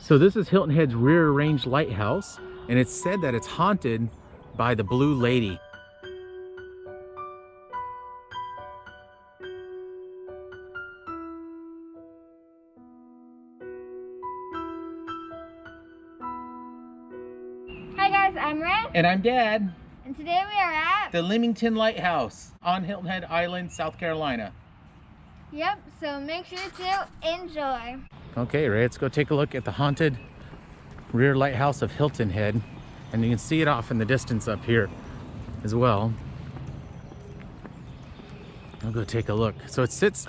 So this is Hilton Head's rear range lighthouse, and it's said that it's haunted by the Blue Lady. Hi guys, I'm Ren. And I'm Dad. And today we are at The Leamington Lighthouse on Hilton Head Island, South Carolina. Yep, so make sure to enjoy. Okay, Ray, let's go take a look at the haunted rear lighthouse of Hilton Head. And you can see it off in the distance up here as well. I'll go take a look. So it sits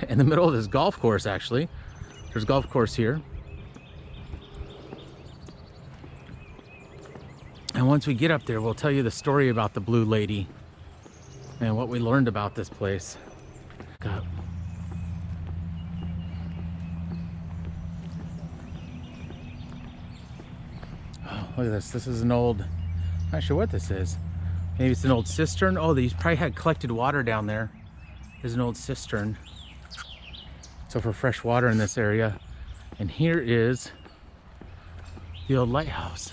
in the middle of this golf course, actually. There's a golf course here. And once we get up there, we'll tell you the story about the Blue Lady and what we learned about this place. Go. Oh, look at this. This is an old, not sure what this is. Maybe it's an old cistern. Oh, these probably had collected water down there. There's an old cistern. So for fresh water in this area. And here is the old lighthouse.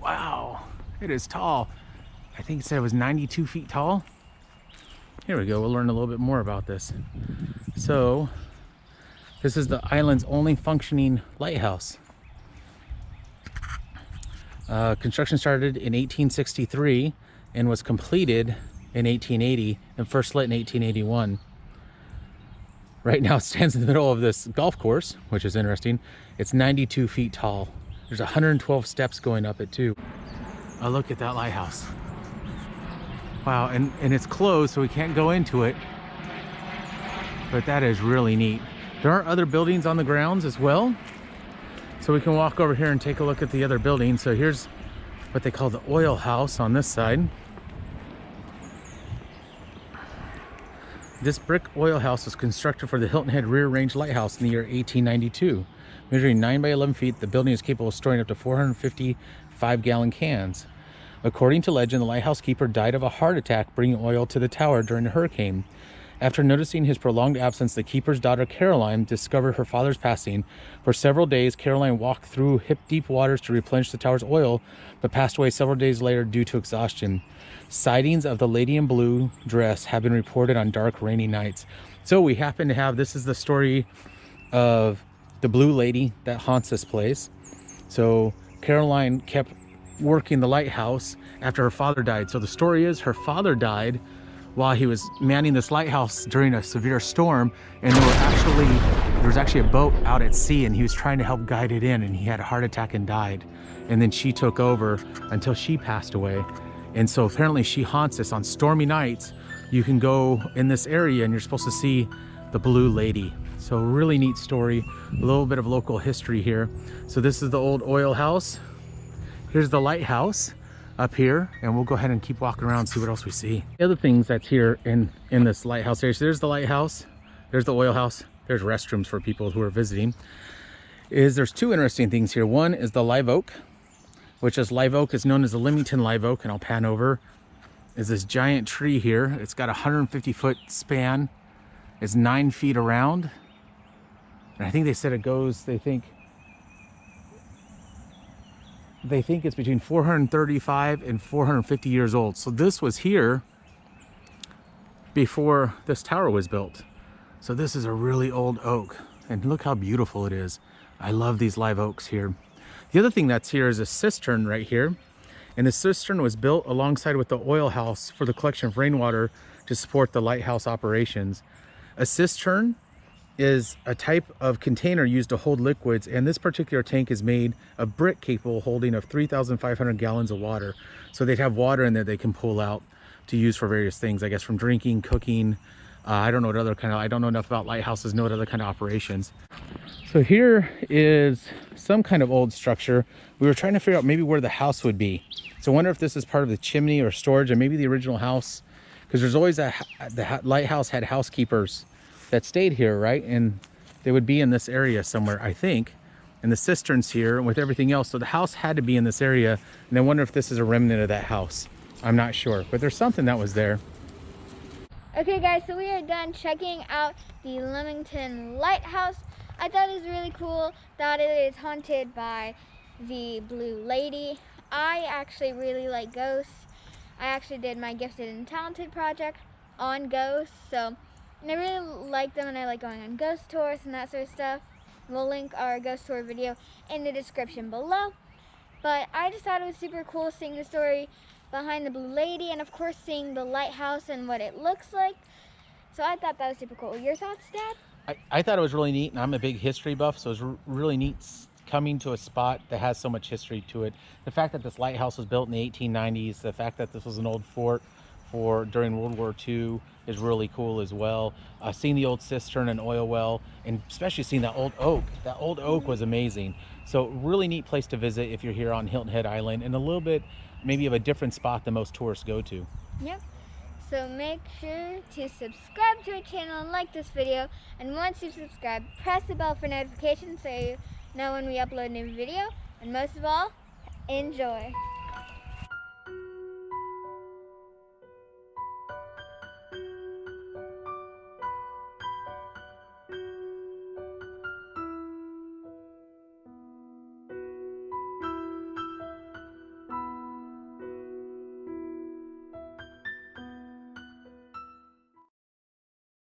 Wow, it is tall. I think it said it was 92 feet tall. Here we go, we'll learn a little bit more about this. So, this is the island's only functioning lighthouse. Construction started in 1863 and was completed in 1880 and first lit in 1881. Right now it stands in the middle of this golf course, which is interesting. It's 92 feet tall. There's 112 steps going up it too. Oh, look at that lighthouse. Wow, and it's closed, so we can't go into it. But that is really neat. There are other buildings on the grounds as well. So we can walk over here and take a look at the other buildings. So here's what they call the oil house on this side. This brick oil house was constructed for the Hilton Head Rear Range Lighthouse in the year 1892. Measuring 9 by 11 feet, the building is capable of storing up to 450 5-gallon cans. According to legend, the lighthouse keeper died of a heart attack bringing oil to the tower during a hurricane. After noticing his prolonged absence, the keeper's daughter Caroline discovered her father's passing. For several days, Caroline walked through hip-deep waters to replenish the tower's oil, but passed away several days later due to exhaustion. Sightings of the lady in blue dress have been reported on dark, rainy nights. So we happen to have, this is the story of the Blue Lady that haunts this place. So Caroline kept working the lighthouse after her father died. So the story is her father died while he was manning this lighthouse during a severe storm, and there was actually a boat out at sea, and he was trying to help guide it in, and he had a heart attack and died. And then she took over until she passed away. And so apparently she haunts us on stormy nights. You can go in this area and you're supposed to see the Blue Lady. So really neat story, a little bit of local history here. So this is the old oil house. Here's the lighthouse up here, and we'll go ahead and keep walking around and see what else we see. The other things that's here in this lighthouse area, so there's the lighthouse, there's the oil house, there's restrooms for people who are visiting. There's two interesting things here. One is the live oak, which is live oak is known as the Leamington live oak, and I'll pan over. Is this giant tree here. It's got a 150-foot span. It's 9 feet around. And I think they said it goes, they think it's between 435 and 450 years old. So this was here before this tower was built. So this is a really old oak, and look how beautiful it is. I love these live oaks here. The other thing that's here is a cistern right here. And the cistern was built alongside with the oil house for the collection of rainwater to support the lighthouse operations. A cistern is a type of container used to hold liquids, and this particular tank is made of brick capable holding of 3,500 gallons of water. So they'd have water in there they can pull out to use for various things, I guess from drinking, cooking. I don't know what other kind of, I don't know enough about lighthouses, know what other kind of operations. So here is some kind of old structure. We were trying to figure out maybe where the house would be. So I wonder if this is part of the chimney or storage, and maybe the original house, because there's always the lighthouse had housekeepers that stayed here, right? And they would be in this area somewhere, I think. And the cisterns here with everything else. So the house had to be in this area. And I wonder if this is a remnant of that house. I'm not sure, but there's something that was there. Okay guys, so we are done checking out the Leamington Lighthouse. I thought it was really cool that it is haunted by the Blue Lady. I actually really like ghosts. I actually did my Gifted and Talented project on ghosts, and I really like them, and I like going on ghost tours and that sort of stuff. We'll link our ghost tour video in the description below. But I just thought it was super cool seeing the story behind the Blue Lady, and of course seeing the lighthouse and what it looks like. So I thought that was super cool. Your thoughts, Dad? I thought it was really neat, and I'm a big history buff, so it was really neat coming to a spot that has so much history to it. The fact that this lighthouse was built in the 1890s, the fact that this was an old fort during World War II is really cool as well. Seeing the old cistern and oil well, and especially seeing that old oak. That old oak was amazing. So really neat place to visit if you're here on Hilton Head Island, and a little bit maybe of a different spot than most tourists go to. Yep. So make sure to subscribe to our channel and like this video. And once you subscribe, press the bell for notifications so you know when we upload a new video. And most of all, enjoy.